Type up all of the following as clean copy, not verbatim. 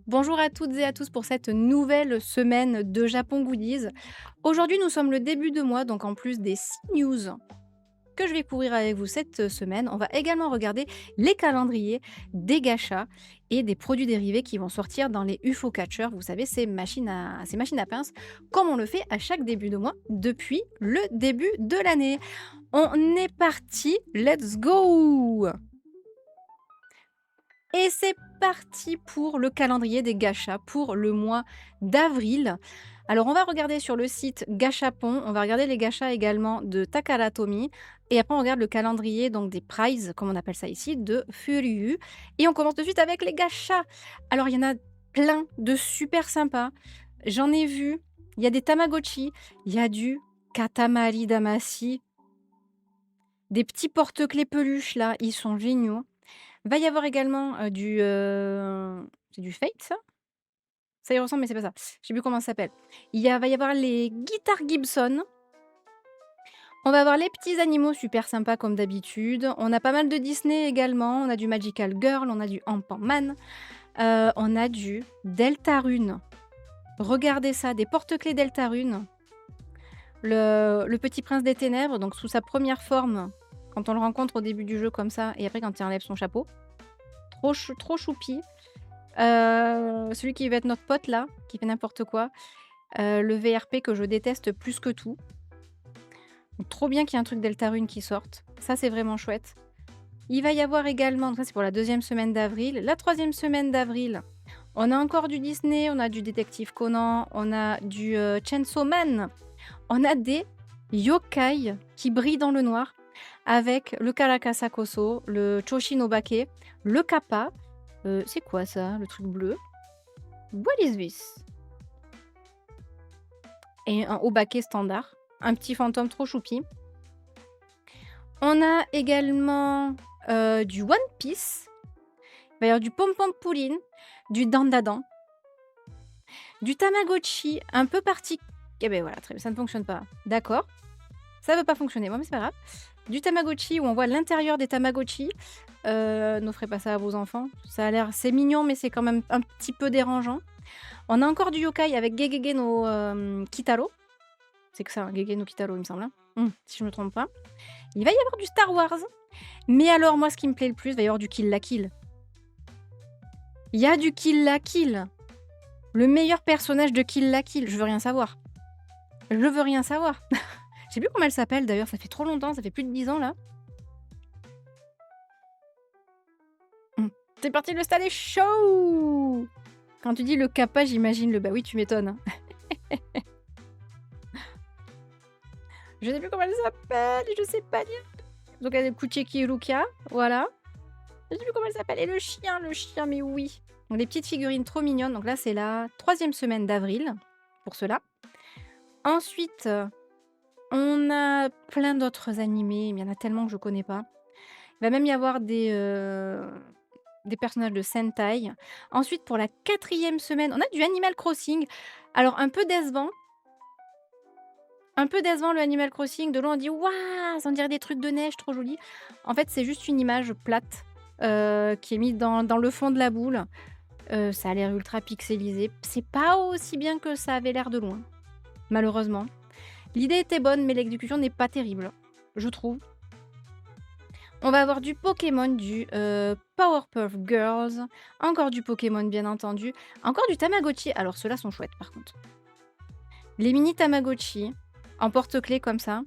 Bonjour à toutes et à tous pour cette nouvelle semaine de Japon Goodies. Aujourd'hui, nous sommes le début de mois, donc en plus des 6 news que je vais couvrir avec vous cette semaine, on va également regarder les calendriers des gachas et des produits dérivés qui vont sortir dans les UFO Catchers. Vous savez, ces machines à pince, comme on le fait à chaque début de mois depuis le début de l'année. On est parti, let's go! Et c'est parti pour le calendrier des gachas pour le mois d'avril. Alors, on va regarder sur le site Gachapon, on va regarder les gachas également de Takaratomi et après on regarde le calendrier donc des prizes, comme on appelle ça ici, de Furyu. Et on commence tout de suite avec les gachas. Alors, il y en a plein de super sympas. J'en ai vu, il y a des Tamagotchi, il y a du Katamari Damacy, des petits porte-clés peluches là, ils sont géniaux. Va y avoir également, c'est du Fate ça? Ça y ressemble mais c'est pas ça. Je sais plus comment ça s'appelle. Va y avoir les guitares Gibson. On va avoir les petits animaux super sympas comme d'habitude. On a pas mal de Disney également. On a du Magical Girl, on a du Ampman, on a du Deltarune. Regardez ça, des porte-clés Deltarune. Le petit prince des ténèbres, donc sous sa première forme, quand on le rencontre au début du jeu comme ça et après quand il enlève son chapeau. Trop choupi. Celui qui va être notre pote là, qui fait n'importe quoi. Le VRP que je déteste plus que tout. Donc trop bien qu'il y ait un truc Deltarune qui sorte. Ça, c'est vraiment chouette. Il va y avoir également, donc ça c'est pour la 2e semaine d'avril. La 3e semaine d'avril, on a encore du Disney, on a du Détective Conan, on a du Chainsaw Man. On a des yokai qui brillent dans le noir avec le Karakasakoso, le Choshinobake, le Kappa. C'est quoi ça, le truc bleu? What is this? Et un Obake standard, un petit fantôme trop choupi. On a également du One Piece. Il va y avoir du Pom Pom Pouline, du Dandadan, du Tamagotchi un peu parti. Eh ben voilà, très bien, ça ne fonctionne pas. D'accord, ça veut pas fonctionner. Bon, mais c'est pas grave. Du Tamagotchi où on voit l'intérieur des Tamagotchi. N'offrez pas ça à vos enfants. Ça a l'air, c'est mignon, mais c'est quand même un petit peu dérangeant. On a encore du yokai avec Gegege no Kitaro. C'est que ça, hein, Gege no Kitaro, il me semble. Hein. Si je me trompe pas. Il va y avoir du Star Wars. Mais alors, moi, ce qui me plaît le plus, il va y avoir du Kill la Kill. Il y a du Kill la Kill. Le meilleur personnage de Kill la Kill. Je veux rien savoir. Je veux rien savoir. Je sais plus comment elle s'appelle d'ailleurs. Ça fait trop longtemps. Ça fait plus de 10 ans là. C'est parti, le stade est chaud. Quand tu dis le kappa, j'imagine le... Bah oui, tu m'étonnes. Hein. Je sais plus comment elle s'appelle. Je sais pas dire. Donc elle est Kucheki Rukia. Voilà. Je sais plus comment elle s'appelle. Et le chien, mais oui. Donc des petites figurines trop mignonnes. Donc là, c'est la 3e semaine d'avril pour cela. Ensuite, on a plein d'autres animés. Mais il y en a tellement que je connais pas. Il va même y avoir des personnages de Sentai. Ensuite, pour la 4e semaine, on a du Animal Crossing. Alors, un peu décevant. Un peu décevant le Animal Crossing. De loin, on dit waouh, ça on dirait des trucs de neige, trop joli. En fait, c'est juste une image plate qui est mise dans le fond de la boule. Ça a l'air ultra pixelisé. C'est pas aussi bien que ça avait l'air de loin, malheureusement. L'idée était bonne, mais l'exécution n'est pas terrible, je trouve. On va avoir du Pokémon, du Powerpuff Girls, encore du Pokémon bien entendu, encore du Tamagotchi. Alors ceux-là sont chouettes par contre. Les mini Tamagotchi, en porte-clés comme ça.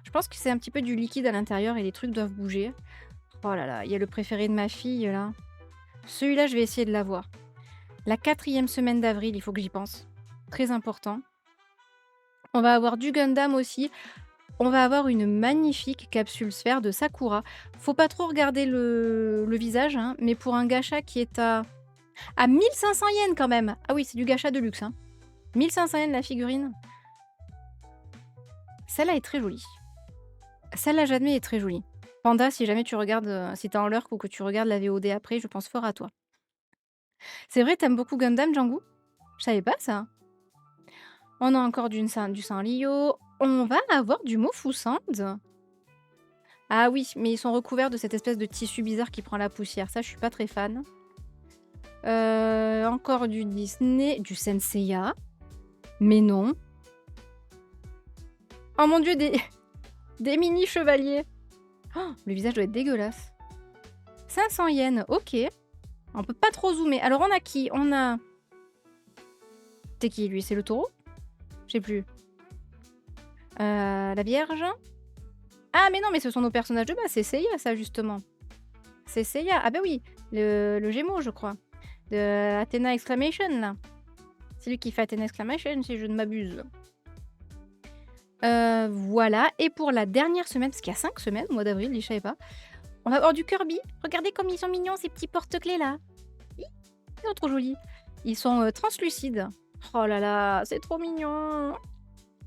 Je pense que c'est un petit peu du liquide à l'intérieur et les trucs doivent bouger. Oh là là, il y a le préféré de ma fille là. Celui-là, je vais essayer de l'avoir. La 4e semaine d'avril, il faut que j'y pense. Très important. On va avoir du Gundam aussi. On va avoir une magnifique capsule sphère de Sakura. Faut pas trop regarder le visage, hein, mais pour un gacha qui est à 1500 yens quand même. Ah oui, c'est du gacha de luxe. Hein. 1500 yens la figurine. Celle-là est très jolie. Celle-là, j'admets, est très jolie. Panda, si jamais tu regardes, si t'es en lurk ou que tu regardes la VOD après, je pense fort à toi. C'est vrai, t'aimes beaucoup Gundam, Django? Je savais pas ça. On a encore du Sanrio. On va avoir du Mofusand. Ah oui, mais ils sont recouverts de cette espèce de tissu bizarre qui prend la poussière. Ça, je suis pas très fan. Encore du Disney, du Senseiya, mais non. Oh mon Dieu, des des mini chevaliers. Oh, le visage doit être dégueulasse. 500 yens, OK. On peut pas trop zoomer. Alors on a qui? On a c'est qui lui? C'est le taureau? Je sais plus. La Vierge? Ah mais non, mais ce sont nos personnages de base, c'est Seiya ça justement. C'est Seiya. Ah bah oui, le Gémeaux je crois. De Athena Exclamation là. C'est lui qui fait Athena Exclamation si je ne m'abuse. Voilà et pour la dernière semaine, parce qu'il y a 5 semaines au mois d'avril, je savais pas, on va avoir du Kirby. Regardez comme ils sont mignons ces petits porte-clés là. Hi, ils sont trop jolis. Ils sont, translucides. Oh là là, c'est trop mignon.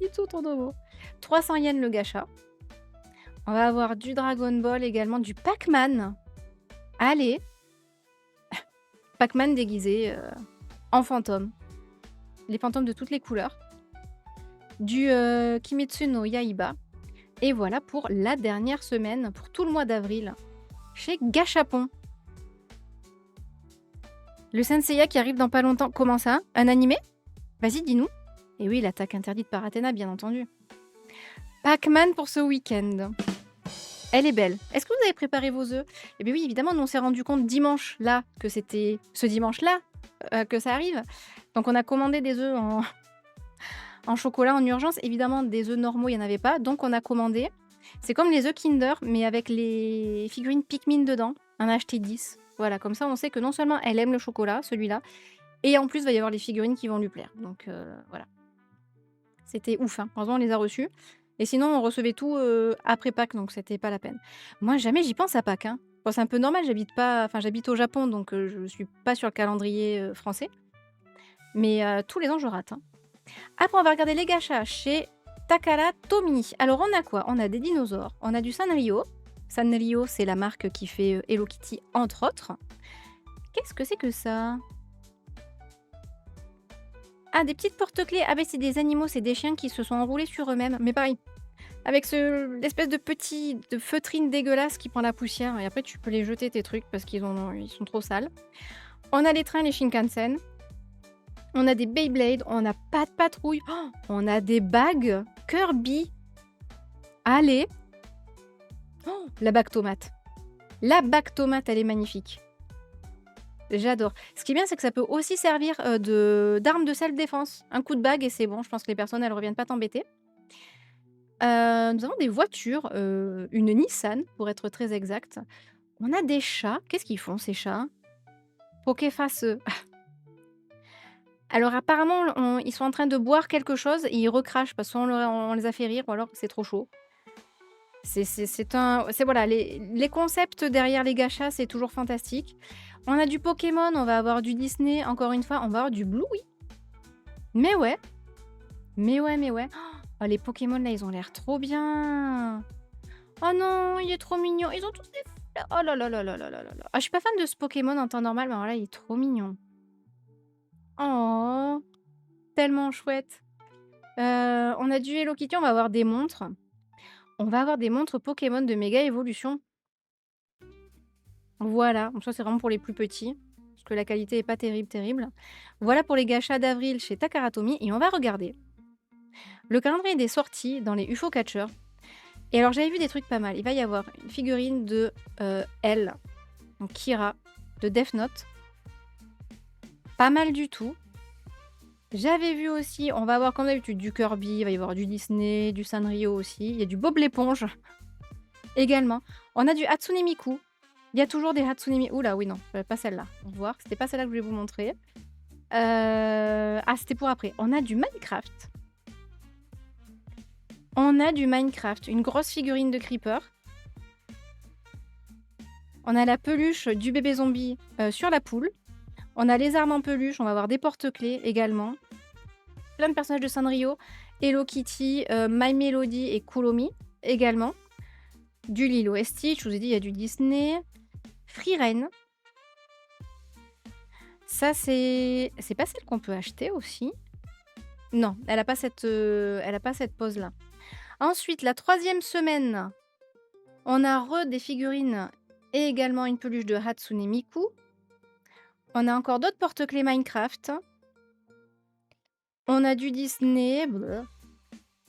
Ils sont trop beaux. 300 yens le gacha. On va avoir du Dragon Ball également, du Pac-Man. Allez, Pac-Man déguisé, en fantôme. Les fantômes de toutes les couleurs. Du, Kimetsu no Yaiba et voilà pour la dernière semaine, pour tout le mois d'avril, chez Gachapon. Le Senseiya qui arrive dans pas longtemps. Comment ça? Un animé? Vas-y, dis-nous. Et oui, l'attaque interdite par Athéna, bien entendu. Pac-Man pour ce week-end. Elle est belle. Est-ce que vous avez préparé vos œufs? Eh bien oui, évidemment, nous on s'est rendu compte dimanche là que c'était ce dimanche-là que ça arrive. Donc on a commandé des œufs en chocolat en urgence. Évidemment, des œufs normaux, il n'y en avait pas. Donc on a commandé. C'est comme les œufs Kinder, mais avec les figurines Pikmin dedans. On a acheté 10. Voilà, comme ça on sait que non seulement elle aime le chocolat, celui-là, et en plus, il va y avoir les figurines qui vont lui plaire. Donc voilà. C'était ouf, hein. Heureusement, on les a reçus. Et sinon, on recevait tout après Pâques, donc c'était pas la peine. Moi, jamais j'y pense à Pâques, hein. Bon, c'est un peu normal, j'habite pas, enfin, j'habite au Japon, donc je suis pas sur le calendrier français. Mais tous les ans, je rate, hein. Après, on va regarder les gachas chez Takara Tomy. Alors, on a quoi? On a des dinosaures, on a du Sanrio. Sanrio, c'est la marque qui fait Hello Kitty, entre autres. Qu'est-ce que c'est que ça? Ah, des petites porte-clés. Ah, ben c'est des animaux, c'est des chiens qui se sont enroulés sur eux-mêmes. Mais pareil, avec l'espèce de petit de feutrine dégueulasse qui prend la poussière. Et après, tu peux les jeter tes trucs parce ils sont trop sales. On a les trains, les Shinkansen. On a des Beyblade. On a pas de patrouille. Oh, on a des bagues Kirby. Allez. Oh, la bague tomate. La bague tomate, elle est magnifique. J'adore. Ce qui est bien, c'est que ça peut aussi servir d'arme de self-défense. Un coup de bague et c'est bon. Je pense que les personnes, elles reviennent pas t'embêter. Nous avons des voitures, une Nissan, pour être très exact. On a des chats. Qu'est-ce qu'ils font, ces chats? Pokéface. Alors, apparemment, ils sont en train de boire quelque chose et ils recrachent parce qu'on les a fait rire ou alors c'est trop chaud. Voilà, les concepts derrière les gachas, c'est toujours fantastique. On a du Pokémon, on va avoir du Disney, encore une fois, on va avoir du Bluey. Mais ouais. Mais ouais, mais ouais. Oh, les Pokémon, là, ils ont l'air trop bien. Oh non, il est trop mignon. Ils ont tous des fleurs. Oh là là là là là là là là. Ah, je suis pas fan de ce Pokémon en temps normal, mais alors là, il est trop mignon. Oh, tellement chouette. On a du Hello Kitty, on va avoir des montres. On va avoir des montres Pokémon de méga évolution. Voilà, donc ça c'est vraiment pour les plus petits, parce que la qualité est pas terrible, terrible. Voilà pour les gachas d'avril chez Takara Tomy et on va regarder le calendrier des sorties dans les UFO Catchers. Et alors j'avais vu des trucs pas mal. Il va y avoir une figurine de Elle, donc Kira, de Death Note. Pas mal du tout. J'avais vu aussi, on va avoir comme d'habitude du Kirby, il va y avoir du Disney, du Sanrio aussi. Il y a du Bob l'éponge également. On a du Hatsune Miku. Il y a toujours des Hatsune Miku. Oula, oui, non, pas celle-là. On va voir, c'était pas celle-là que je voulais vous montrer. Ah, c'était pour après. On a du Minecraft. On a du Minecraft, une grosse figurine de Creeper. On a la peluche du bébé zombie sur la poule. On a les armes en peluche, on va avoir des porte-clés également. Plein de personnages de Sanrio, Hello Kitty, My Melody et Kuromi également. Du Lilo et Stitch, je vous ai dit, il y a du Disney. Frieren. Ça, c'est pas celle qu'on peut acheter aussi? Non, elle a pas cette pose-là. Ensuite, la 3e semaine, on a des figurines et également une peluche de Hatsune Miku. On a encore d'autres porte-clés Minecraft. On a du Disney. Bleu.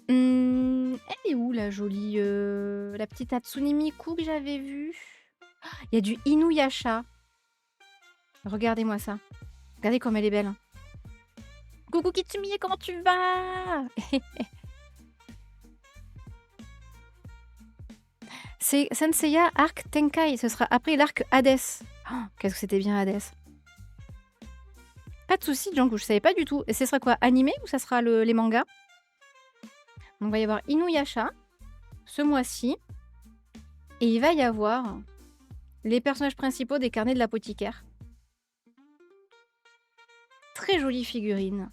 Elle est où la jolie, la petite Hatsune Miku que j'avais vue? Il y a du Inuyasha. Regardez-moi ça. Regardez comme elle est belle. Coucou Kitsumi, comment tu vas? C'est Senseiya Arc Tenkai. Ce sera après l'arc Hades. Oh, qu'est-ce que c'était bien Hades. Pas de soucis, Django, je savais pas du tout. Et ce sera quoi? Animé ou ça sera les mangas? Donc, il va y avoir Inuyasha ce mois-ci. Et il va y avoir les personnages principaux des carnets de l'apothicaire. Très jolie figurine.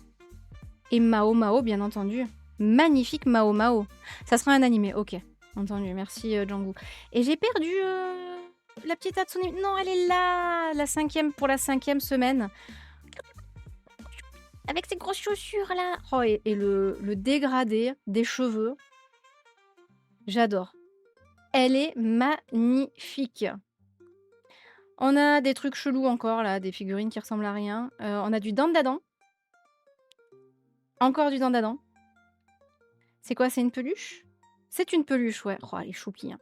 Et Mao Mao, bien entendu. Magnifique Mao Mao. Ça sera un animé, ok. Entendu, merci Django. Et j'ai perdu la petite Hatsune. Non, elle est là, pour la 5e semaine. Avec ses grosses chaussures là. Oh, et le dégradé des cheveux. J'adore. Elle est magnifique. On a des trucs chelous encore là, des figurines qui ressemblent à rien. On a du Dandadan. Encore du Dandadan. C'est quoi? C'est une peluche? C'est une peluche, ouais. Oh, elle est choupie. Hein.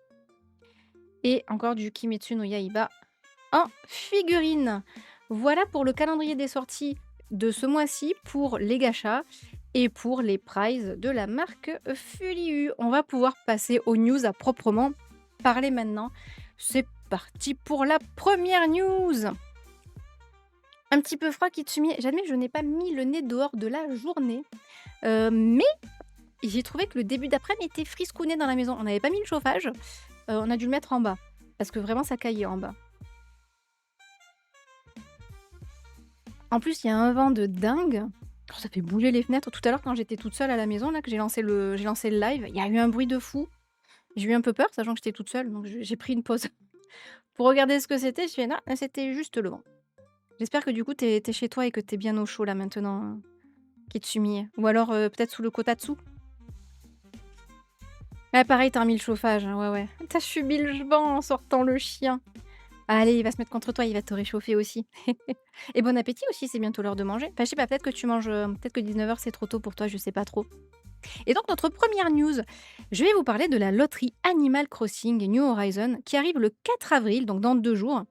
Et encore du Kimetsu no Yaiba en figurine. Voilà pour le calendrier des sorties de ce mois-ci pour les gachas et pour les prizes de la marque Fuliu. On va pouvoir passer aux news à proprement parler maintenant. C'est parti pour la première news. Un petit peu froid, Kitsumi. J'admets que je n'ai pas mis le nez dehors de la journée. Mais j'ai trouvé que le début d'après-midi était friscouné dans la maison. On n'avait pas mis le chauffage. On a dû le mettre en bas. Parce que vraiment, ça caillait en bas. En plus, il y a un vent de dingue. Oh, ça fait bouger les fenêtres. Tout à l'heure, quand j'étais toute seule à la maison, là, que j'ai lancé le live, il y a eu un bruit de fou. J'ai eu un peu peur, sachant que j'étais toute seule. Donc, j'ai pris une pause pour regarder ce que c'était. Je me suis dit, non, c'était juste le vent. J'espère que du coup, t'es chez toi et que t'es bien au chaud là maintenant, Kitsumi. Ou alors peut-être sous le kotatsu. Ah, pareil, t'as remis le chauffage. Hein, ouais. T'as subi le vent en sortant le chien. Allez, il va se mettre contre toi, il va te réchauffer aussi. Et bon appétit aussi, c'est bientôt l'heure de manger. Enfin, je sais pas, peut-être que tu manges. Peut-être que 19h c'est trop tôt pour toi, je sais pas trop. Et donc, notre première news, je vais vous parler de la loterie Animal Crossing New Horizon qui arrive le 4 avril, donc dans 2 jours,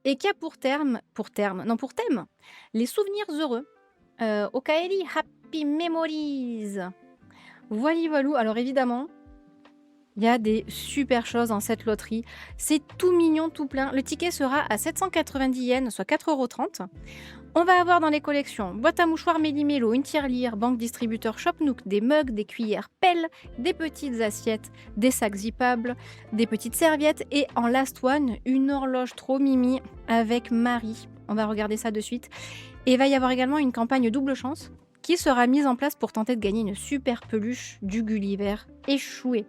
et qui a pour thème, les souvenirs heureux. Okaeri Happy Memories. Voilou. Alors évidemment, il y a des super choses dans cette loterie. C'est tout mignon, tout plein. Le ticket sera à 790 yens, soit 4,30 €. On va avoir dans les collections boîte à mouchoirs Méli-Mélo, une tirelire, banque distributeur Shop Nook, des mugs, des cuillères pelles, des petites assiettes, des sacs zippables, des petites serviettes et en last one, une horloge trop mimi avec Marie. On va regarder ça de suite. Et il va y avoir également une campagne double chance qui sera mise en place pour tenter de gagner une super peluche du Gulliver échoué.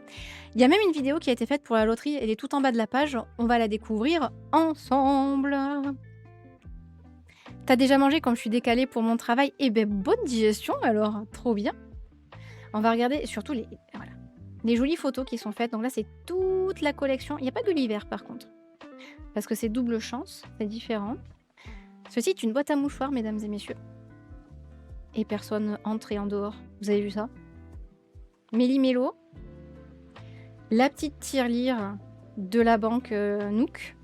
Il y a même une vidéo qui a été faite pour la loterie, elle est tout en bas de la page, on va la découvrir ensemble. T'as déjà mangé comme je suis décalée pour mon travail? Eh ben bonne digestion alors, trop bien. On va regarder surtout les jolies photos qui sont faites. Donc là c'est toute la collection, il n'y a pas de Gulliver par contre, parce que c'est double chance, c'est différent. Ceci est une boîte à mouchoirs, mesdames et messieurs. Et personne entre et en dehors. Vous avez vu ça? Méli-Mélo. La petite tirelire de la banque Nook.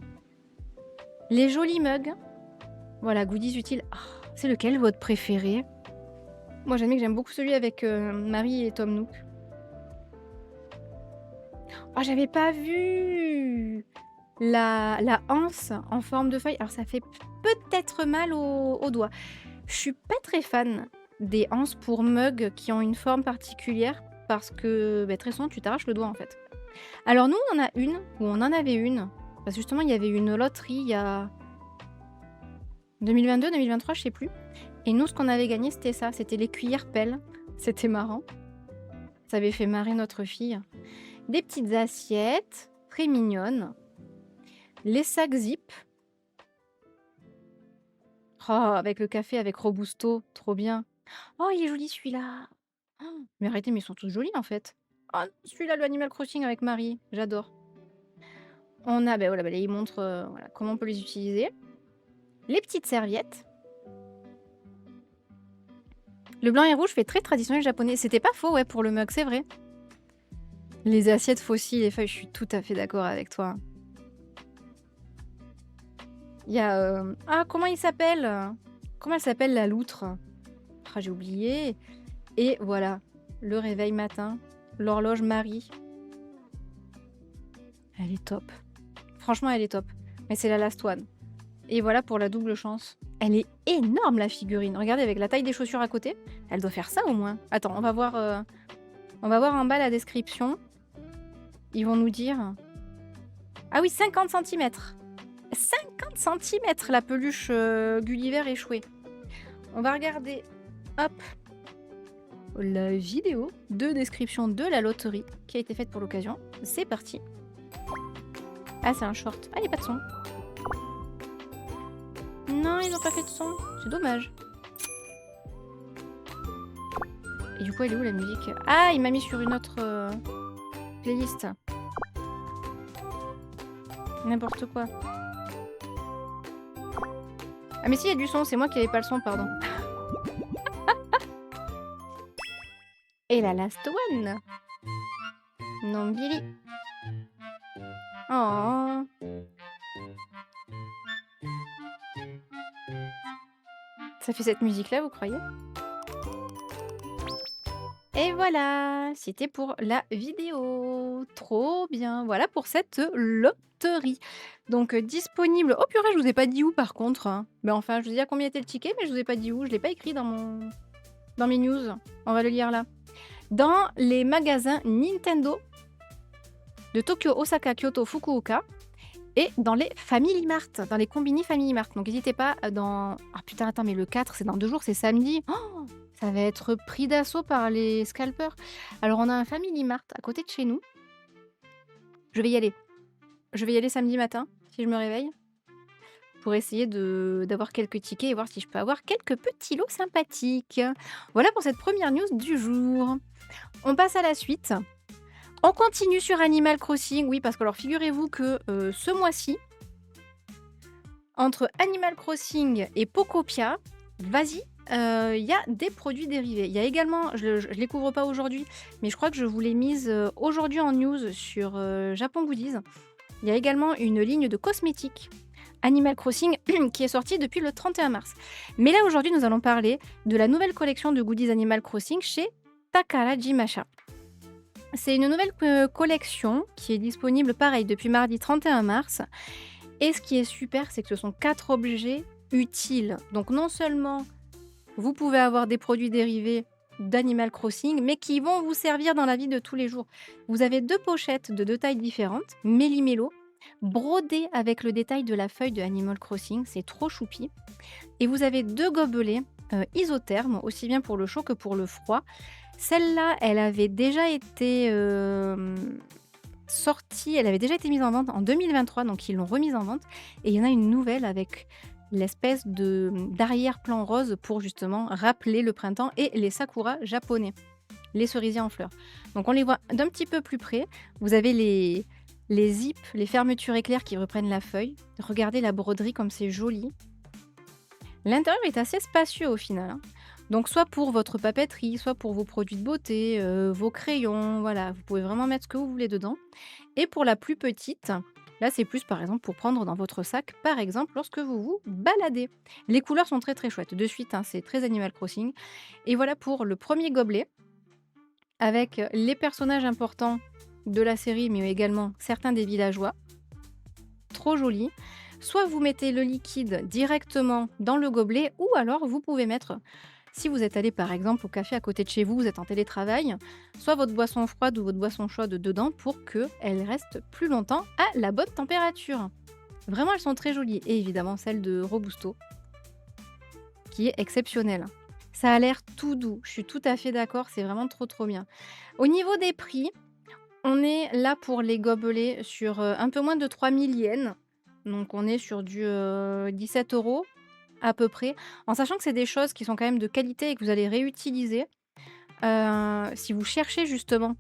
Les jolis mugs. Voilà, goodies utiles. Oh, c'est lequel votre préféré? Moi, j'admets que j'aime beaucoup celui avec Marie et Tom Nook. Oh, j'avais pas vu la anse en forme de feuille. Alors, ça fait peut-être mal aux doigts. Je suis pas très fan des anses pour mugs qui ont une forme particulière parce que très souvent tu t'arraches le doigt en fait. Alors nous on en avait une parce que justement il y avait une loterie il y a 2022, 2023 je sais plus. Et nous ce qu'on avait gagné c'était ça, c'était les cuillères pelles. C'était marrant. Ça avait fait marrer notre fille. Des petites assiettes très mignonnes. Les sacs zip. Oh, avec le café, avec Robusto, trop bien. Oh, il est joli celui-là. Oh, mais arrêtez, mais ils sont tous jolis en fait. Oh, celui-là, le Animal Crossing avec Marie, j'adore. On a, là, il montre comment on peut les utiliser. Les petites serviettes. Le blanc et rouge fait très traditionnel japonais. C'était pas faux, ouais, pour le mug, c'est vrai. Les assiettes fossiles, les feuilles, je suis tout à fait d'accord avec toi. Il y a, ah, comment il s'appelle? Comment elle s'appelle la loutre? Ah, j'ai oublié. Et voilà, le réveil matin, l'horloge Marie. Elle est top. Franchement, elle est top. Mais c'est la last one. Et voilà pour la double chance. Elle est énorme, la figurine. Regardez, avec la taille des chaussures à côté, elle doit faire ça au moins. Attends, on va voir en bas la description. Ils vont nous dire... Ah oui, 50 centimètres. 50 centimètres la peluche Gulliver échouée. On va regarder, hop, la vidéo de description de la loterie qui a été faite pour l'occasion. C'est parti. Ah, c'est un short. Ah, il n'y a pas de son. Non, ils n'ont pas fait de son. C'est dommage. Et du coup, elle est où la musique? Ah, il m'a mis sur une autre playlist. N'importe quoi. Ah mais si, il y a du son, c'est moi qui n'avais pas le son, pardon. Et la last one. Non, Billy. Oh. Ça fait cette musique-là, vous croyez? Et voilà, c'était pour la vidéo. Trop bien. Voilà pour cette loterie. Donc disponible. Oh purée, je vous ai pas dit où par contre, hein. Mais enfin, je vous ai dit à combien était le ticket, mais je vous ai pas dit où. Je l'ai pas écrit dans mes news. On va le lire là. Dans les magasins Nintendo de Tokyo, Osaka, Kyoto, Fukuoka et dans les Family Mart, dans les combini Family Mart. Donc n'hésitez pas dans... Ah putain, attends, mais le 4, c'est dans 2 jours, c'est samedi. Oh, ça va être pris d'assaut par les scalpers. Alors on a un Family Mart à côté de chez nous. Je vais y aller. Je vais y aller samedi matin, si je me réveille, pour essayer d'avoir quelques tickets et voir si je peux avoir quelques petits lots sympathiques. Voilà pour cette première news du jour. On passe à la suite. On continue sur Animal Crossing, oui, parce que alors figurez-vous que ce mois-ci, entre Animal Crossing et Pokopia, vas-y, il y a des produits dérivés. Il y a également, je ne les couvre pas aujourd'hui, mais je crois que je vous l'ai mise aujourd'hui en news sur Japon Goodies. Il y a également une ligne de cosmétiques Animal Crossing qui est sortie depuis le 31 mars. Mais là, aujourd'hui, nous allons parler de la nouvelle collection de goodies Animal Crossing chez Takarajimasha. C'est une nouvelle collection qui est disponible, pareil, depuis mardi 31 mars. Et ce qui est super, c'est que ce sont 4 objets utiles. Donc non seulement vous pouvez avoir des produits dérivés d'Animal Crossing, mais qui vont vous servir dans la vie de tous les jours. Vous avez 2 pochettes de 2 tailles différentes, méli-mélo, brodées avec le détail de la feuille de Animal Crossing. C'est trop choupi. Et vous avez 2 gobelets isothermes, aussi bien pour le chaud que pour le froid. Celle-là, elle avait déjà été sortie, elle avait déjà été mise en vente en 2023, donc ils l'ont remise en vente. Et il y en a une nouvelle avec l'espèce d'arrière-plan rose pour justement rappeler le printemps et les sakuras japonais, les cerisiers en fleurs. Donc on les voit d'un petit peu plus près. Vous avez les zips, les fermetures éclairs qui reprennent la feuille. Regardez la broderie comme c'est joli. L'intérieur est assez spacieux au final, hein. Donc soit pour votre papeterie, soit pour vos produits de beauté, vos crayons, voilà, vous pouvez vraiment mettre ce que vous voulez dedans. Et pour la plus petite, là c'est plus par exemple pour prendre dans votre sac, par exemple lorsque vous vous baladez. Les couleurs sont très très chouettes, de suite, hein, c'est très Animal Crossing. Et voilà pour le premier gobelet, avec les personnages importants de la série, mais également certains des villageois. Trop joli. Soit vous mettez le liquide directement dans le gobelet, ou alors vous pouvez mettre... Si vous êtes allé par exemple au café à côté de chez vous, vous êtes en télétravail, soit votre boisson froide ou votre boisson chaude dedans pour qu'elle reste plus longtemps à la bonne température. Vraiment, elles sont très jolies. Et évidemment, celle de Robusto, qui est exceptionnelle. Ça a l'air tout doux. Je suis tout à fait d'accord, c'est vraiment trop trop bien. Au niveau des prix, on est là pour les gobelets sur un peu moins de 3000 yens. Donc on est sur du 17 € à peu près, en sachant que c'est des choses qui sont quand même de qualité et que vous allez réutiliser. Si vous cherchez justement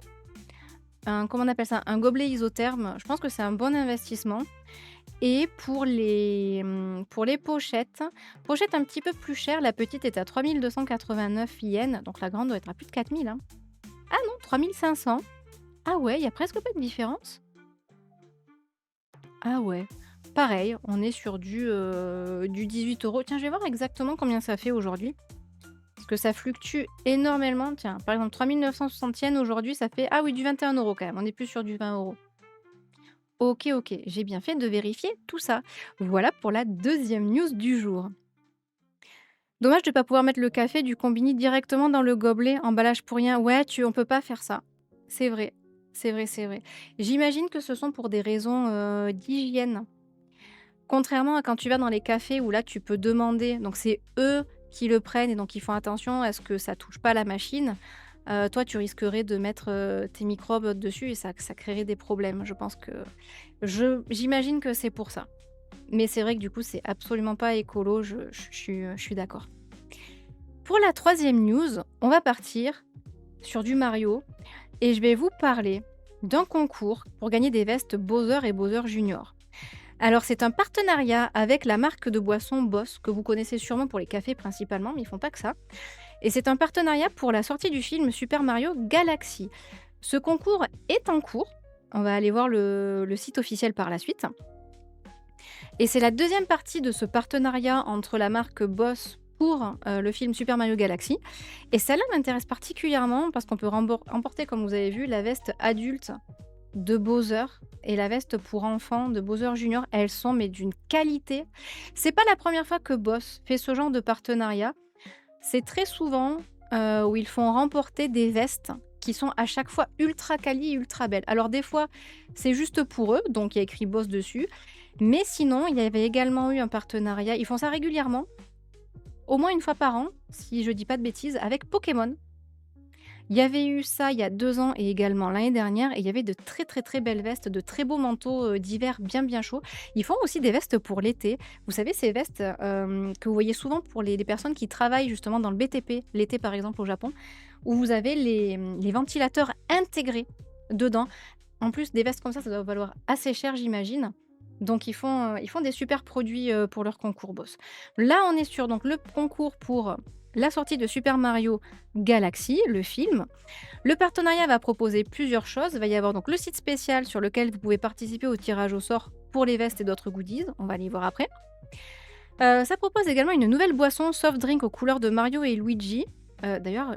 comment on appelle ça? Un gobelet isotherme, je pense que c'est un bon investissement. Et pour les pochettes, pochette un petit peu plus chère, la petite est à 3 289 yens, donc la grande doit être à plus de 4 000, hein. Ah non, 3 500. Ah ouais, il y a presque pas de différence. Ah ouais, pareil, on est sur du 18 €. Tiens, je vais voir exactement combien ça fait aujourd'hui, parce que ça fluctue énormément. Tiens, par exemple 3 960 yens aujourd'hui, ça fait ah oui, du 21 € quand même, on est plus sur du 20 €. OK, OK, j'ai bien fait de vérifier tout ça. Voilà pour la deuxième news du jour. Dommage de pas pouvoir mettre le café du combini directement dans le gobelet, emballage pour rien. Ouais, on peut pas faire ça. C'est vrai, c'est vrai, c'est vrai. J'imagine que ce sont pour des raisons, d'hygiène. Contrairement à quand tu vas dans les cafés où là, tu peux demander, donc c'est eux qui le prennent et donc ils font attention à ce que ça touche pas la machine. Toi, tu risquerais de mettre, tes microbes dessus et ça créerait des problèmes. Je pense que j'imagine que c'est pour ça. Mais c'est vrai que du coup, c'est absolument pas écolo, je suis d'accord. Pour la troisième news, on va partir sur du Mario et je vais vous parler d'un concours pour gagner des vestes Bowser et Bowser Junior. Alors, c'est un partenariat avec la marque de boissons Boss, que vous connaissez sûrement pour les cafés principalement, mais ils font pas que ça. Et c'est un partenariat pour la sortie du film Super Mario Galaxy. Ce concours est en cours. On va aller voir le site officiel par la suite. Et c'est la deuxième partie de ce partenariat entre la marque Boss pour le film Super Mario Galaxy. Et celle-là m'intéresse particulièrement parce qu'on peut remporter, comme vous avez vu, la veste adulte de Bowser et la veste pour enfants de Bowser Junior. Elles sont mais d'une qualité. C'est pas la première fois que Boss fait ce genre de partenariat. C'est très souvent où ils font remporter des vestes qui sont à chaque fois ultra quali, ultra belles. Alors des fois, c'est juste pour eux, donc il y a écrit Boss dessus. Mais sinon, il y avait également eu un partenariat. Ils font ça régulièrement, au moins une fois par an, si je dis pas de bêtises, avec Pokémon. Il y avait eu ça il y a 2 ans et également l'année dernière et il y avait de très, très, très belles vestes, de très beaux manteaux, d'hiver bien, bien chauds. Ils font aussi des vestes pour l'été. Vous savez, ces vestes, que vous voyez souvent pour les personnes qui travaillent justement dans le BTP, l'été par exemple au Japon, où vous avez les ventilateurs intégrés dedans. En plus, des vestes comme ça doit valoir assez cher, j'imagine. Donc ils font des super produits, pour leur concours Boss. Là, on est sur donc le concours pour la sortie de Super Mario Galaxy, le film. Le partenariat va proposer plusieurs choses. Il va y avoir donc le site spécial sur lequel vous pouvez participer au tirage au sort pour les vestes et d'autres goodies. On va aller voir après. Ça propose également une nouvelle boisson soft drink aux couleurs de Mario et Luigi. D'ailleurs,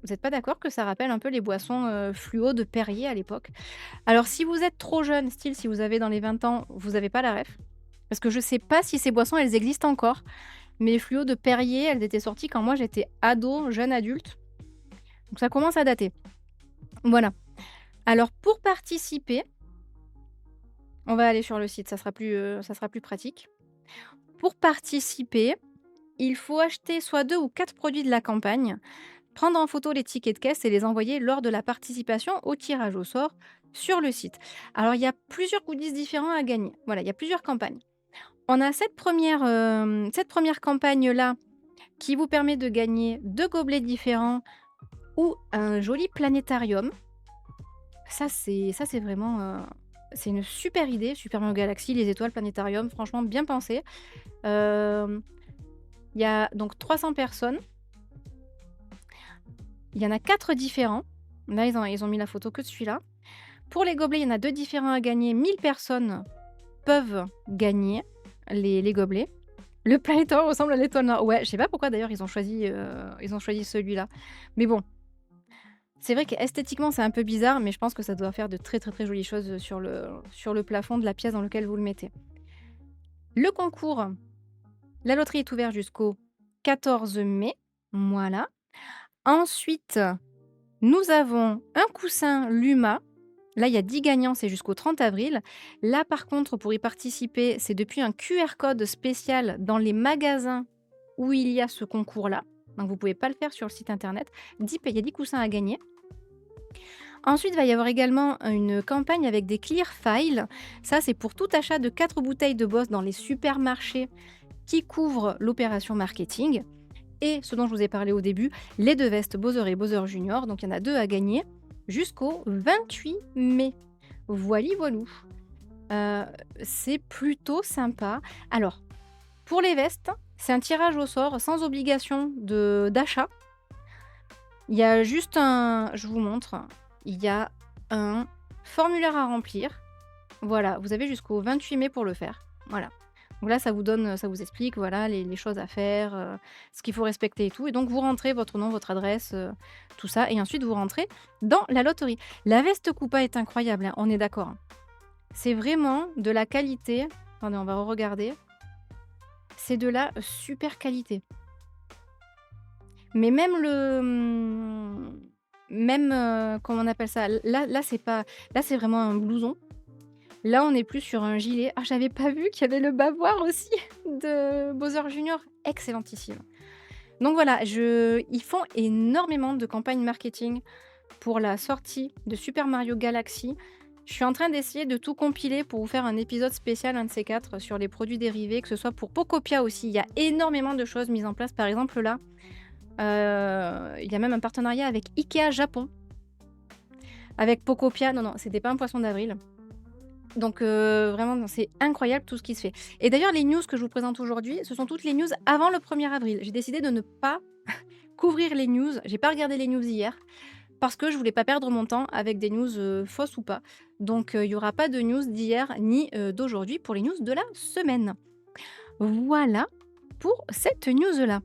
vous n'êtes pas d'accord que ça rappelle un peu les boissons, fluo de Perrier à l'époque? Alors si vous êtes trop jeune, style si vous avez dans les 20 ans, vous n'avez pas la ref. Parce que je sais pas si ces boissons, elles existent encore. Mais fluo de Perrier, elles étaient sorties quand moi j'étais ado, jeune adulte. Donc ça commence à dater. Voilà. Alors pour participer, on va aller sur le site, ça sera plus pratique. Pour participer, il faut acheter soit 2 ou 4 produits de la campagne, prendre en photo les tickets de caisse et les envoyer lors de la participation au tirage au sort sur le site. Alors il y a plusieurs goodies différents à gagner. Voilà, il y a plusieurs campagnes. On a cette première campagne-là qui vous permet de gagner 2 gobelets différents ou un joli planétarium. Ça c'est vraiment, c'est une super idée, Super Mario Galaxy, les étoiles, planétarium, franchement bien pensé. Hem, il y a donc 300 personnes. Il y en a 4 différents. Là, ils ont mis la photo que de celui-là. Pour les gobelets, il y en a 2 différents à gagner. 1000 personnes peuvent gagner les gobelets. Le planétorium ressemble à l'étoile noire. Ouais, je sais pas pourquoi d'ailleurs ils ont choisi celui-là. Mais bon, c'est vrai qu'esthétiquement, c'est un peu bizarre, mais je pense que ça doit faire de très, très, très jolies choses sur le plafond de la pièce dans lequel vous le mettez. Le concours, la loterie est ouverte jusqu'au 14 mai. Voilà. Ensuite, nous avons un coussin Luma. Là, il y a 10 gagnants, c'est jusqu'au 30 avril. Là, par contre, pour y participer, c'est depuis un QR code spécial dans les magasins où il y a ce concours-là. Donc, vous ne pouvez pas le faire sur le site internet. Il y a 10 coussins à gagner. Ensuite, il va y avoir également une campagne avec des clear files. Ça, c'est pour tout achat de 4 bouteilles de Boss dans les supermarchés qui couvrent l'opération marketing. Et ce dont je vous ai parlé au début, les 2 vestes Bowser et Bowser Junior. Donc, il y en a 2 à gagner jusqu'au 28 mai. Voili voilou. Heu, c'est plutôt sympa. Alors, pour les vestes, c'est un tirage au sort sans obligation de d'achat. Il y a juste un je vous montre, il y a un formulaire à remplir. Voilà, vous avez jusqu'au 28 mai pour le faire. Voilà. Donc là, ça vous explique, voilà, les choses à faire, ce qu'il faut respecter et tout et donc vous rentrez votre nom, votre adresse, tout ça et ensuite vous rentrez dans la loterie. La veste Coupa est incroyable, hein, on est d'accord, hein. C'est vraiment de la qualité. Attendez, on va regarder. C'est de la super qualité. Mais même même, comment on appelle ça? Là, c'est pas là, c'est vraiment un blouson. Là, on est plus sur un gilet. Ah, j'avais pas vu qu'il y avait le bavoir aussi de Bowser Junior, excellentissime. Donc voilà, ils font énormément de campagnes marketing pour la sortie de Super Mario Galaxy. Je suis en train d'essayer de tout compiler pour vous faire un épisode spécial, un de ces 4, sur les produits dérivés, que ce soit pour Pocopia aussi. Il y a énormément de choses mises en place. Par exemple, là, il y a même un partenariat avec IKEA Japon, avec Pocopia. Non, non, c'était pas un poisson d'avril. Donc vraiment, non, c'est incroyable tout ce qui se fait. Et d'ailleurs, les news que je vous présente aujourd'hui, ce sont toutes les news avant le 1er avril. J'ai décidé de ne pas couvrir les news. J'ai pas regardé les news hier parce que je voulais pas perdre mon temps avec des news, fausses ou pas. Donc il y aura pas de news d'hier ni, d'aujourd'hui pour les news de la semaine. Voilà pour cette news-là.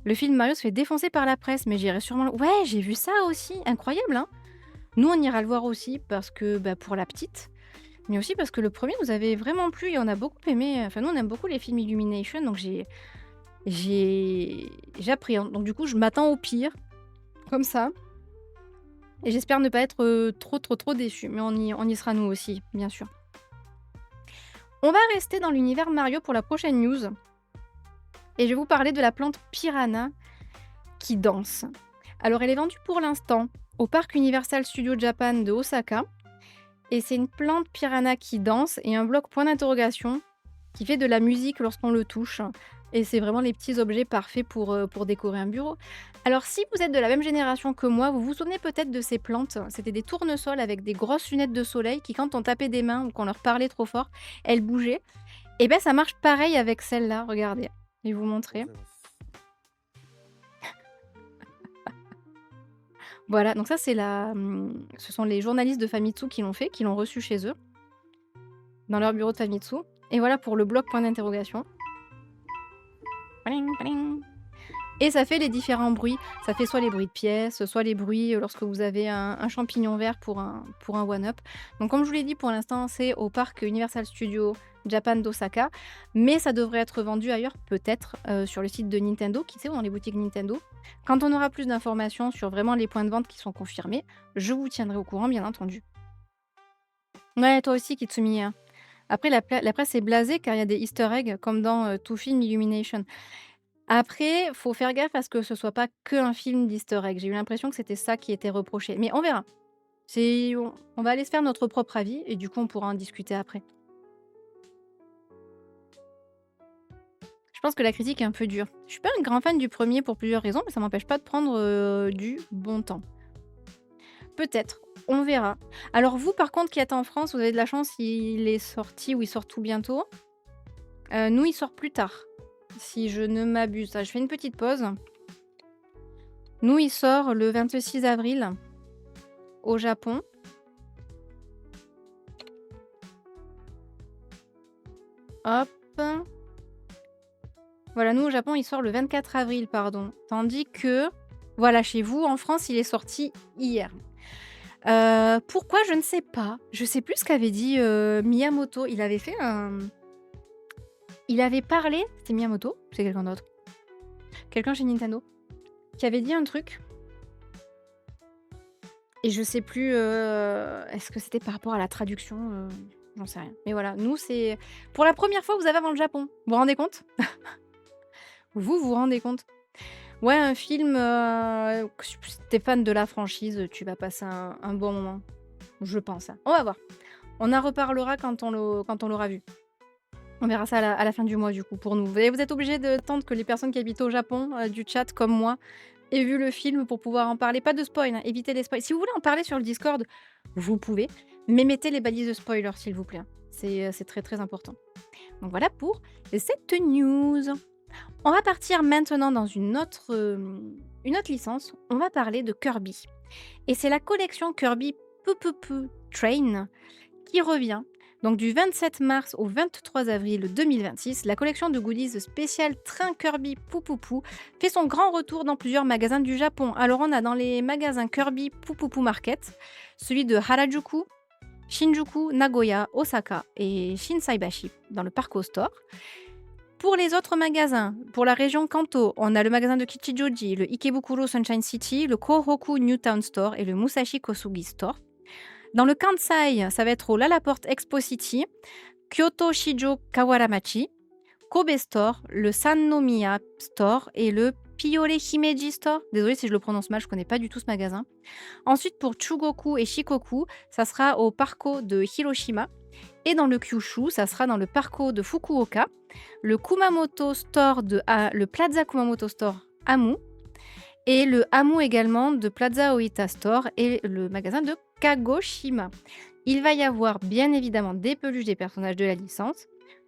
Le film Mario se fait défoncer par la presse, mais j'irai sûrement ouais, j'ai vu ça aussi, incroyable, hein? Nous, on ira le voir aussi parce que, bah, pour la petite, mais aussi parce que le premier nous avait vraiment plu et on a beaucoup aimé, enfin nous on aime beaucoup les films Illumination donc j'appréhende. Donc du coup, je m'attends au pire, comme ça et j'espère ne pas être, trop déçue, mais on y sera nous aussi, bien sûr. On va rester dans l'univers Mario pour la prochaine news et je vais vous parler de la plante Piranha qui danse. Alors elle est vendue pour l'instant au parc Universal Studios Japan de Osaka et c'est une plante Piranha qui danse et un bloc point d'interrogation qui fait de la musique lorsqu'on le touche et c'est vraiment les petits objets parfaits pour décorer un bureau. Alors si vous êtes de la même génération que moi, vous vous souvenez peut-être de ces plantes. C'était des tournesols avec des grosses lunettes de soleil qui quand on tapait des mains ou qu'on leur parlait trop fort, elles bougeaient. Et ben ça marche pareil avec celle-là, regardez. Je vais vous montrer. Voilà, donc ça c'est ce sont les journalistes de Famitsu qui l'ont fait, qui l'ont reçu chez eux, dans leur bureau de Famitsu. Et voilà pour le bloc point d'interrogation. Pling, pling. Et ça fait les différents bruits. Ça fait soit les bruits de pièces, soit les bruits lorsque vous avez un champignon vert pour un one-up. Donc comme je vous l'ai dit, pour l'instant, c'est au parc Universal Studios Japan d'Osaka. Mais ça devrait être vendu ailleurs, peut-être, sur le site de Nintendo, qui sait, ou dans les boutiques Nintendo. Quand on aura plus d'informations sur vraiment les points de vente qui sont confirmés, je vous tiendrai au courant, bien entendu. Ouais, toi aussi, Kitsumi, hein. Après, la presse est blasée car il y a des easter eggs, comme dans tout film Illumination. Après, faut faire gaffe à ce que ce soit pas qu'un film d'easter egg. J'ai eu l'impression que c'était ça qui était reproché. Mais on verra. On va aller se faire notre propre avis et du coup, on pourra en discuter après. Je pense que la critique est un peu dure. Je suis pas un grand fan du premier pour plusieurs raisons, mais ça m'empêche pas de prendre du bon temps. Peut-être, on verra. Alors vous, par contre, qui êtes en France, vous avez de la chance, il est sorti ou il sort tout bientôt. Nous, il sort plus tard, si je ne m'abuse. Ah, je fais une petite pause. Nous, il sort le 26 avril au Japon. Hop. Voilà, nous, au Japon, il sort le 24 avril, pardon. Tandis que, voilà, chez vous, en France, il est sorti hier. Pourquoi? Je ne sais pas. Je sais plus ce qu'avait dit, Miyamoto. Il avait parlé c'était Miyamoto? C'est quelqu'un d'autre? Quelqu'un chez Nintendo, qui avait dit un truc et je sais plus, est-ce que c'était par rapport à la traduction? J'en sais rien. Mais voilà, nous, c'est pour la première fois, vous avez avant le Japon. Vous vous rendez compte? Vous vous rendez compte? Ouais, un film, si tu fan de la franchise, tu vas passer un bon moment. Je pense, hein. On va voir. On en reparlera quand on l'aura vu. On verra ça à la fin du mois, du coup, pour nous. Vous êtes obligés d'attendre que les personnes qui habitent au Japon, du chat comme moi, aient vu le film pour pouvoir en parler. Pas de spoil, hein, évitez les spoils. Si vous voulez en parler sur le Discord, vous pouvez. Mais mettez les balises de spoiler, s'il vous plaît, hein. C'est très, très important. Donc voilà pour cette news. On va partir maintenant dans une autre licence. On va parler de Kirby et c'est la collection Kirby Pu Train qui revient. Donc du 27 mars au 23 avril 2026, la collection de goodies spéciale Train Kirby Pou fait son grand retour dans plusieurs magasins du Japon. Alors on a dans les magasins Kirby Pou Market, celui de Harajuku, Shinjuku, Nagoya, Osaka et Shinsaibashi dans le Parco Store. Pour les autres magasins, pour la région Kanto, on a le magasin de Kichijoji, le Ikebukuro Sunshine City, le Kohoku Newtown Store et le Musashi Kosugi Store. Dans le Kansai, ça va être au Lalaport Expo City, Kyoto Shijo Kawaramachi, Kobe Store, le Sannomiya Store et le Piore Himeji Store. Désolée si je le prononce mal, je connais pas du tout ce magasin. Ensuite, pour Chugoku et Shikoku, ça sera au Parco de Hiroshima. Et dans le Kyushu, ça sera dans le Parco de Fukuoka, le Kumamoto Store le Plaza Kumamoto Store Amu, et le Amu également de Plaza Oita Store et le magasin de Kagoshima. Il va y avoir bien évidemment des peluches des personnages de la licence,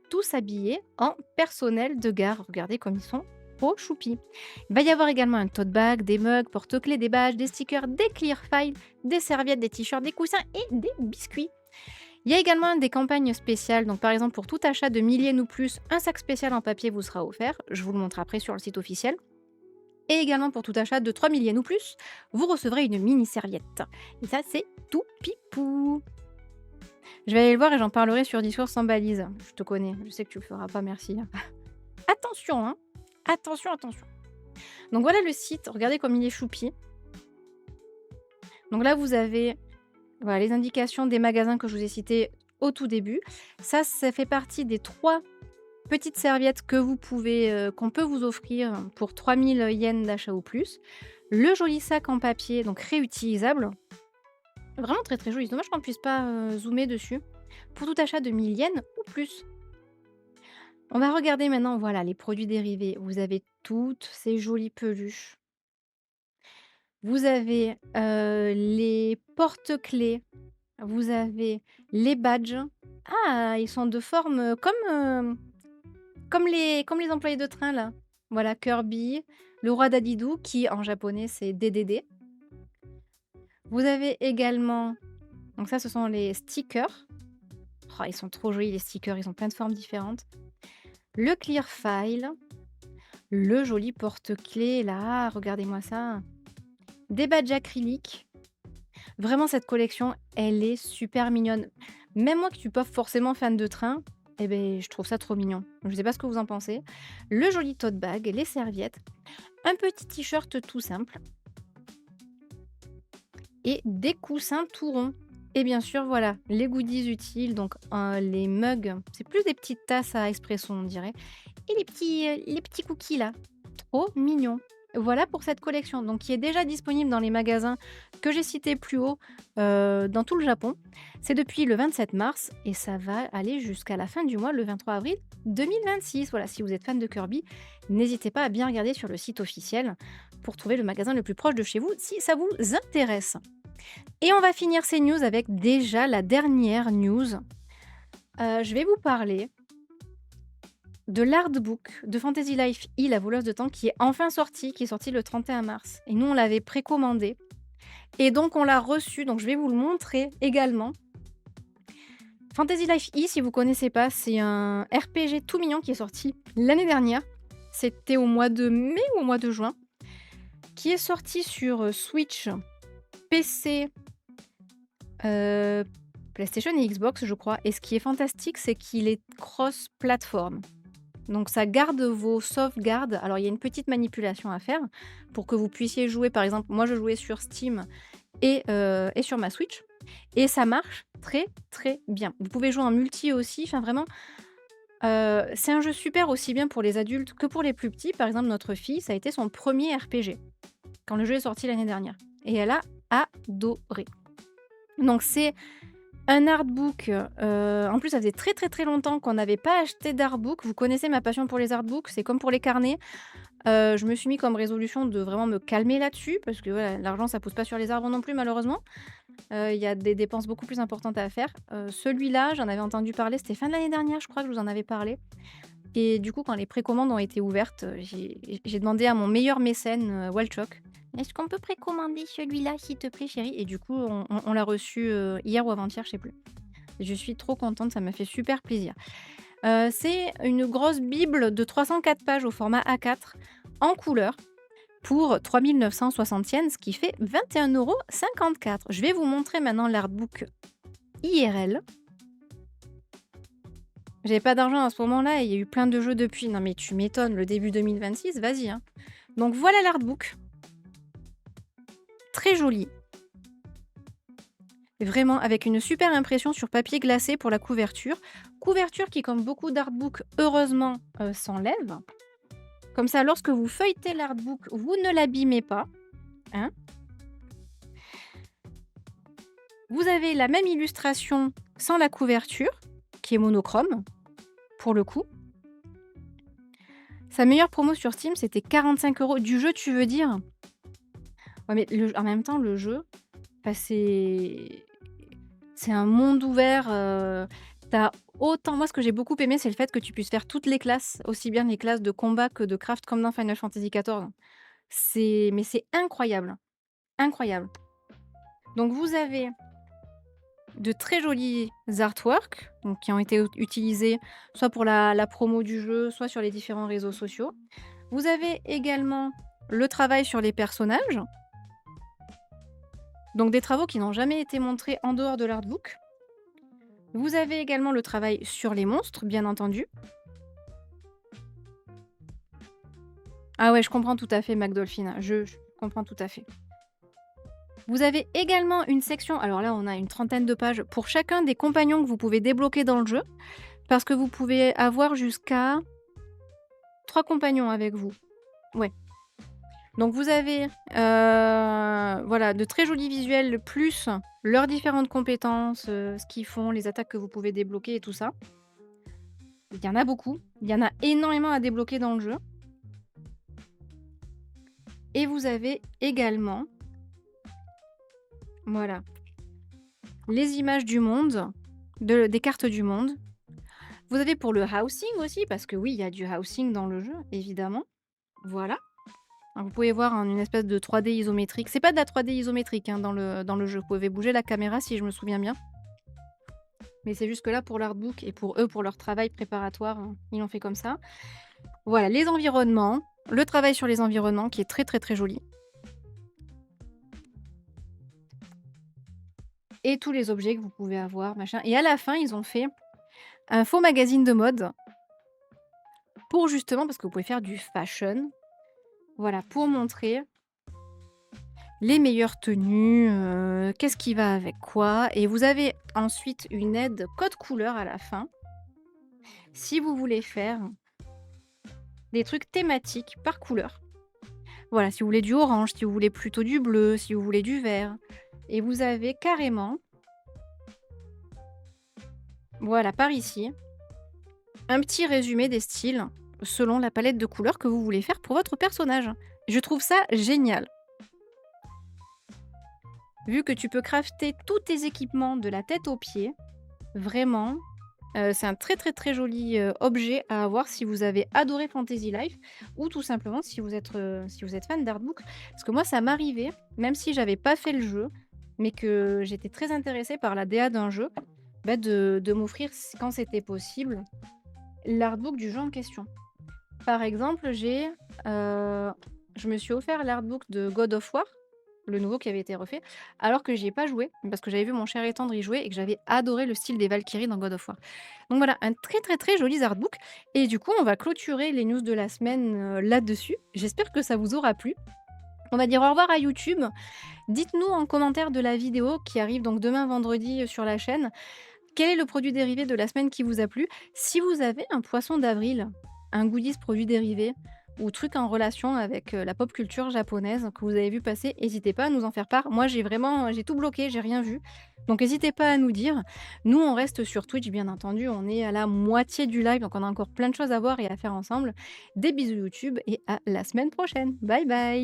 tous habillés en personnel de gare. Regardez comme ils sont trop choupis. Il va y avoir également un tote bag, des mugs, porte-clés, des badges, des stickers, des clear files, des serviettes, des t-shirts, des coussins et des biscuits. Il y a également des campagnes spéciales, donc par exemple pour tout achat de 1000 yens ou plus, un sac spécial en papier vous sera offert, je vous le montre après sur le site officiel. Et également pour tout achat de 3000 yens ou plus, vous recevrez une mini serviette. Et ça c'est tout pipou. Je vais aller le voir et j'en parlerai sur Discord sans balise. Je te connais, je sais que tu le feras pas, merci. Attention, hein. Attention, attention. Donc voilà le site, regardez comme il est choupi. Donc là vous avez voilà, les indications des magasins que je vous ai cités au tout début. Ça fait partie des 3 petites serviettes que vous pouvez, qu'on peut vous offrir pour 3000 yens d'achat ou plus. Le joli sac en papier, donc réutilisable. Vraiment très très joli. C'est dommage qu'on ne puisse pas zoomer dessus. Pour tout achat de 1000 yens ou plus. On va regarder maintenant, voilà, les produits dérivés. Vous avez toutes ces jolies peluches. Vous avez les porte-clés, vous avez les badges. Ah, ils sont de forme comme les employés de train là. Voilà, Kirby, le roi Dadidou, qui en japonais c'est DDD. Vous avez également, donc ça ce sont les stickers. Oh, ils sont trop jolis les stickers, ils ont plein de formes différentes. Le clear file, le joli porte-clés là, regardez-moi ça. Des badges acryliques. Vraiment, cette collection, elle est super mignonne. Même moi qui suis pas forcément fan de train, eh ben, je trouve ça trop mignon. Je sais pas ce que vous en pensez. Le joli tote bag, les serviettes, un petit t-shirt tout simple et des coussins tout ronds. Et bien sûr, voilà, les goodies utiles, donc les mugs, c'est plus des petites tasses à espresso, on dirait. Et les petits cookies là, trop mignons. Voilà pour cette collection, donc qui est déjà disponible dans les magasins que j'ai cités plus haut dans tout le Japon. C'est depuis le 27 mars et ça va aller jusqu'à la fin du mois, le 23 avril 2026. Voilà, si vous êtes fan de Kirby, n'hésitez pas à bien regarder sur le site officiel pour trouver le magasin le plus proche de chez vous si ça vous intéresse. Et on va finir ces news avec déjà la dernière news. Je vais vous parler de l'artbook de Fantasy Life E, la voleuse de temps, qui est enfin sorti, qui est sorti le 31 mars. Et nous, on l'avait précommandé. Et donc, on l'a reçu. Donc, je vais vous le montrer également. Fantasy Life E, si vous connaissez pas, c'est un RPG tout mignon qui est sorti l'année dernière. C'était au mois de mai ou au mois de juin. Qui est sorti sur Switch, PC, PlayStation et Xbox, je crois. Et ce qui est fantastique, c'est qu'il est cross-platform. Donc ça garde vos sauvegardes. Alors il y a une petite manipulation à faire pour que vous puissiez jouer. Par exemple, moi je jouais sur Steam et sur ma Switch. Et ça marche très très bien. Vous pouvez jouer en multi aussi. Enfin vraiment, c'est un jeu super aussi bien pour les adultes que pour les plus petits. Par exemple, notre fille, ça a été son premier RPG quand le jeu est sorti l'année dernière. Et elle a adoré. Donc c'est un artbook, en plus ça faisait très très très longtemps qu'on n'avait pas acheté d'artbook. Vous connaissez ma passion pour les artbooks, c'est comme pour les carnets. Je me suis mis comme résolution de vraiment me calmer là-dessus parce que voilà, l'argent ça pousse pas sur les arbres non plus malheureusement. Il y a des dépenses beaucoup plus importantes à faire. Celui-là, j'en avais entendu parler, c'était fin de l'année dernière, je crois que je vous en avais parlé et du coup, quand les précommandes ont été ouvertes, j'ai demandé à mon meilleur mécène, Walchock: «Est-ce qu'on peut précommander celui-là, s'il te plaît, chérie?» Et du coup, on l'a reçu, hier ou avant-hier, je sais plus. Je suis trop contente, ça m'a fait super plaisir. C'est une grosse bible de 304 pages au format A4 en couleur pour 3 960 yens, ce qui fait 21,54 €. Je vais vous montrer maintenant l'artbook IRL. J'avais pas d'argent à ce moment-là et il y a eu plein de jeux depuis. Non mais tu m'étonnes, le début 2026, vas-y, hein. Donc voilà l'artbook, très joli, vraiment avec une super impression sur papier glacé pour la couverture. Couverture qui, comme beaucoup d'artbooks, heureusement, s'enlève. Comme ça, lorsque vous feuilletez l'artbook, vous ne l'abîmez pas, hein. Vous avez la même illustration sans la couverture, qui est monochrome, pour le coup. Sa meilleure promo sur Steam, c'était 45 € du jeu, tu veux dire? Ouais, mais en même temps, le jeu, enfin, c'est un monde ouvert, tu autant moi, ce que j'ai beaucoup aimé, c'est le fait que tu puisses faire toutes les classes, aussi bien les classes de combat que de craft comme dans Final Fantasy XIV. C'est incroyable, incroyable. Donc vous avez de très jolis artworks, donc qui ont été utilisés soit pour la promo du jeu, soit sur les différents réseaux sociaux. Vous avez également le travail sur les personnages, donc des travaux qui n'ont jamais été montrés en dehors de l'artbook. Vous avez également le travail sur les monstres, bien entendu. Ah ouais, je comprends tout à fait, McDolphin, je comprends tout à fait. Vous avez également une section, alors là, on a une trentaine de pages pour chacun des compagnons que vous pouvez débloquer dans le jeu, parce que vous pouvez avoir jusqu'à 3 compagnons avec vous. Ouais. Donc vous avez, voilà, de très jolis visuels, plus leurs différentes compétences, ce qu'ils font, les attaques que vous pouvez débloquer et tout ça. Il y en a beaucoup, il y en a énormément à débloquer dans le jeu. Et vous avez également, voilà, les images du monde, des cartes du monde. Vous avez pour le housing aussi, parce que oui, il y a du housing dans le jeu, évidemment. Voilà. Alors vous pouvez voir en une espèce de 3D isométrique. C'est pas de la 3D isométrique, hein, dans le jeu. Vous pouvez bouger la caméra si je me souviens bien. Mais c'est juste que là, pour l'artbook et pour eux, pour leur travail préparatoire, hein, ils l'ont fait comme ça. Voilà, les environnements, le travail sur les environnements qui est très très très joli. Et tous les objets que vous pouvez avoir, machin. Et à la fin, ils ont fait un faux magazine de mode pour justement, parce que vous pouvez faire du fashion, voilà, pour montrer les meilleures tenues, qu'est-ce qui va avec quoi. Et vous avez ensuite une aide code couleur à la fin, si vous voulez faire des trucs thématiques par couleur. Voilà, si vous voulez du orange, si vous voulez plutôt du bleu, si vous voulez du vert. Et vous avez carrément, voilà, par ici, un petit résumé des styles selon la palette de couleurs que vous voulez faire pour votre personnage. Je trouve ça génial. Vu que tu peux crafter tous tes équipements de la tête aux pieds, vraiment, c'est un très, très, très joli, objet à avoir si vous avez adoré Fantasy Life ou tout simplement si vous êtes fan d'artbook. Parce que moi, ça m'arrivait, même si j'avais pas fait le jeu, mais que j'étais très intéressée par la DA d'un jeu, bah, de m'offrir, quand c'était possible, l'artbook du jeu en question. Par exemple, je me suis offert l'artbook de God of War, le nouveau qui avait été refait, alors que j'y ai pas joué, parce que j'avais vu mon cher et tendre y jouer et que j'avais adoré le style des Valkyries dans God of War. Donc voilà, un très, très, très joli artbook et du coup, on va clôturer les news de la semaine, là-dessus. J'espère que ça vous aura plu. On va dire au revoir à YouTube. Dites-nous en commentaire de la vidéo qui arrive donc demain vendredi, sur la chaîne, quel est le produit dérivé de la semaine qui vous a plu? Si vous avez un poisson d'avril, un goodies produit dérivé ou truc en relation avec, la pop culture japonaise que vous avez vu passer, n'hésitez pas à nous en faire part. Moi, j'ai tout bloqué, j'ai rien vu. Donc n'hésitez pas à nous dire. Nous, on reste sur Twitch, bien entendu, on est à la moitié du live, donc on a encore plein de choses à voir et à faire ensemble. Des bisous YouTube et à la semaine prochaine. Bye bye.